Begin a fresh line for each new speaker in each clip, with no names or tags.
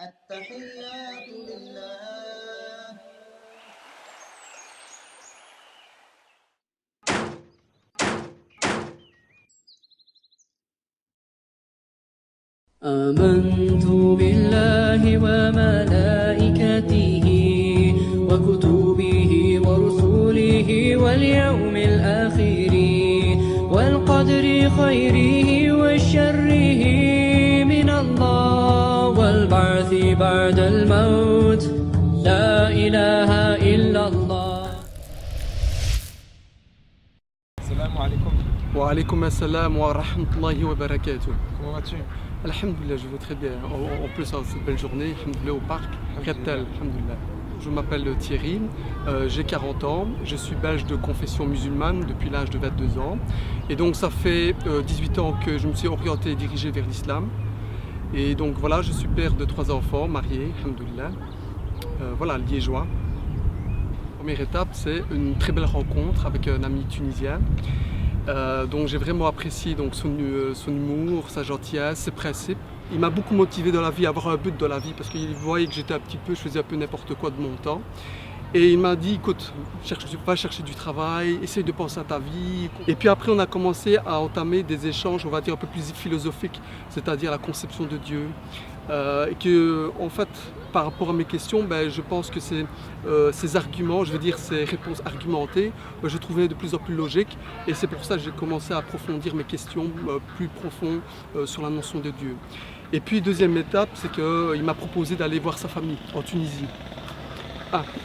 التحيات لله.
آمنت بالله وملائكته وكتبه ورسله واليوم الآخر والقدر خيره وشره من الله والبعث بعد الموت لا إله إلا الله.
Salam alaikum.
Wa alaykoum assalam wa rahmatullahi wa barakatuh.
Comment vas-tu?
Alhamdulillah, je vais très bien. En plus, en cette belle journée, alhamdulillah, au parc, Rethel, alhamdulillah. Je m'appelle Thierry, j'ai 40 ans, je suis belge de confession musulmane depuis l'âge de 22 ans. Et donc ça fait 18 ans que je me suis orienté et dirigé vers l'islam. Et donc voilà, je suis père de 3 enfants, marié, alhamdulillah. Voilà, liégeois. Première étape, c'est une très belle rencontre avec un ami tunisien. Donc j'ai vraiment apprécié donc, son humour, sa gentillesse, ses principes. Il m'a beaucoup motivé dans la vie, à avoir un but dans la vie, parce qu'il voyait que j'étais je faisais un peu n'importe quoi de mon temps. Et il m'a dit, écoute, va chercher du travail, essaye de penser à ta vie. Et puis après, on a commencé à entamer des échanges, on va dire, un peu plus philosophiques, c'est-à-dire la conception de Dieu. Et que, en fait, par rapport à mes questions, je pense que ces arguments, je veux dire ces réponses argumentées, je trouvais de plus en plus logiques. Et c'est pour ça que j'ai commencé à approfondir mes questions plus profondes sur la notion de Dieu. Et puis, deuxième étape, c'est qu'il m'a proposé d'aller voir sa famille en Tunisie.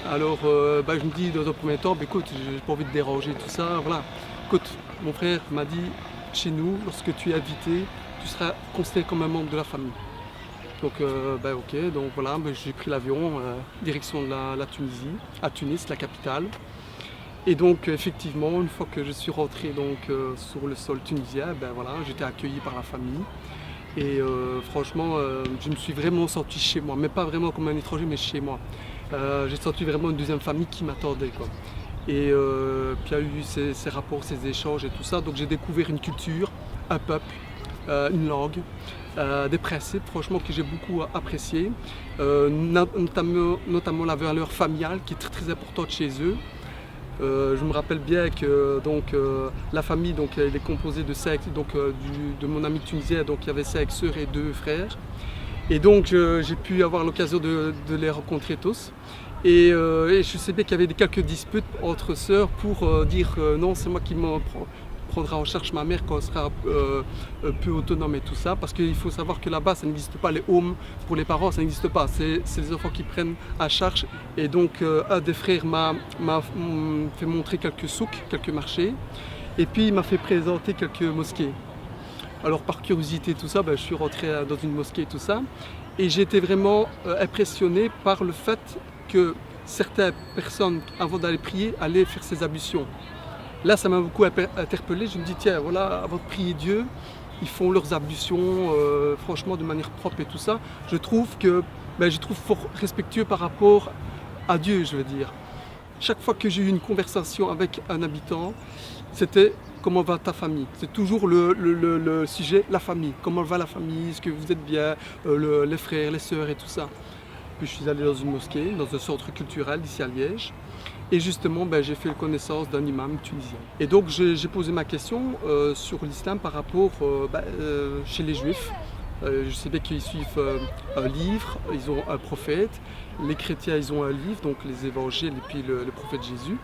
Alors je me dis dans un premier temps, écoute, j'ai pas envie de déranger tout ça, voilà. Écoute, mon frère m'a dit, chez nous, lorsque tu es invité, tu seras considéré comme un membre de la famille. Donc ok, donc voilà, j'ai pris l'avion, direction de la Tunisie, à Tunis, la capitale. Et donc effectivement, une fois que je suis rentré donc, sur le sol tunisien, voilà, j'étais accueilli par la famille. Et franchement, je me suis vraiment senti chez moi, mais pas vraiment comme un étranger, mais chez moi. J'ai senti vraiment une deuxième famille qui m'attendait, quoi. Et puis il y a eu ces rapports, ces échanges et tout ça. Donc j'ai découvert une culture, un peuple, une langue, des principes, franchement, que j'ai beaucoup apprécié. Notamment la valeur familiale qui est très, très importante chez eux. Je me rappelle bien que la famille elle est composée de de mon ami tunisien, donc il y avait 5 sœurs et 2 frères. Et donc j'ai pu avoir l'occasion de les rencontrer tous. Et je sais bien qu'il y avait quelques disputes entre sœurs pour dire non, c'est moi qui prendra en charge ma mère quand elle sera peu autonome et tout ça. Parce qu'il faut savoir que là-bas, ça n'existe pas, les homes pour les parents, ça n'existe pas. C'est les enfants qui prennent à charge. Et donc un des frères m'a fait montrer quelques souks, quelques marchés. Et puis il m'a fait présenter quelques mosquées. Alors par curiosité tout ça, je suis rentré dans une mosquée et tout ça. Et j'ai été vraiment impressionné par le fait que certaines personnes, avant d'aller prier, allaient faire ces ablutions. Là, ça m'a beaucoup interpellé. Je me dis, tiens, voilà, avant de prier Dieu, ils font leurs ablutions, franchement, de manière propre et tout ça. Je trouve fort respectueux par rapport à Dieu, je veux dire. Chaque fois que j'ai eu une conversation avec un habitant, c'était comment va ta famille? C'est toujours le sujet, la famille. Comment va la famille? Est-ce que vous êtes bien? Les frères, les sœurs et tout ça. Puis je suis allé dans une mosquée, dans un centre culturel ici à Liège. Et justement, j'ai fait connaissance d'un imam tunisien. Et donc j'ai posé ma question sur l'islam par rapport chez les juifs. Je sais bien qu'ils suivent un livre, ils ont un prophète. Les chrétiens, ils ont un livre, donc les évangiles et puis le prophète Jésus.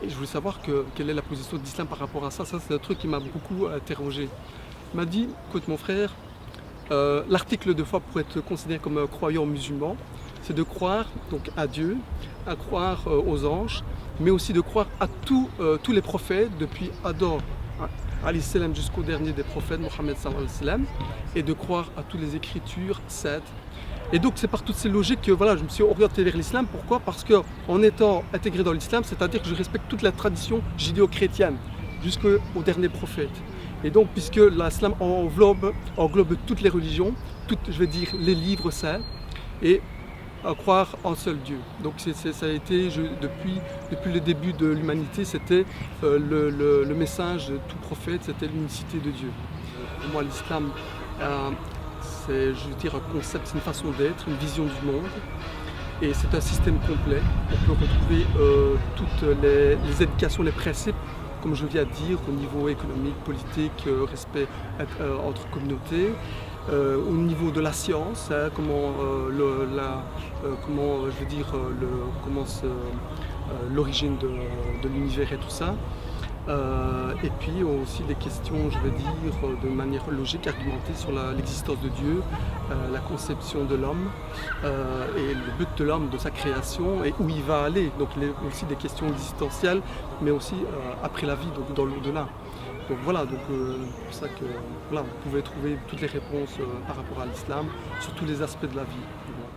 Et je voulais savoir quelle est la position de l'islam par rapport à ça. Ça, c'est un truc qui m'a beaucoup interrogé. Il m'a dit, écoute mon frère, l'article de foi pour être considéré comme un croyant musulman, c'est de croire donc, à Dieu, à croire aux anges, mais aussi de croire à tous les prophètes, depuis Adam jusqu'au dernier des prophètes, Mohammed sallallahu alayhi wa sallam, et de croire à toutes les écritures saintes. Et donc c'est par toutes ces logiques que je me suis orienté vers l'islam. Pourquoi? Parce qu'en étant intégré dans l'islam, c'est-à-dire que je respecte toute la tradition judéo-chrétienne, jusqu'au dernier prophète. Et donc puisque l'islam englobe toutes les religions, les livres saints, et à croire en seul Dieu. Donc ça a été, depuis le début de l'humanité, c'était le message de tout prophète, c'était l'unicité de Dieu. Pour moi, l'islam, c'est, je veux dire, un concept, c'est une façon d'être, une vision du monde. Et c'est un système complet. On peut retrouver toutes les éducations, les principes, comme je viens de dire, au niveau économique, politique, respect entre communautés, au niveau de la science, hein, comment l'origine de l'univers et tout ça. Et puis aussi des questions, je vais dire, de manière logique, argumentée sur l'existence de Dieu, la conception de l'homme et le but de l'homme, de sa création et où il va aller. Donc aussi des questions existentielles, mais aussi après la vie, donc dans l'au-delà. Donc voilà, c'est pour ça que voilà, vous pouvez trouver toutes les réponses par rapport à l'islam sur tous les aspects de la vie. Voilà.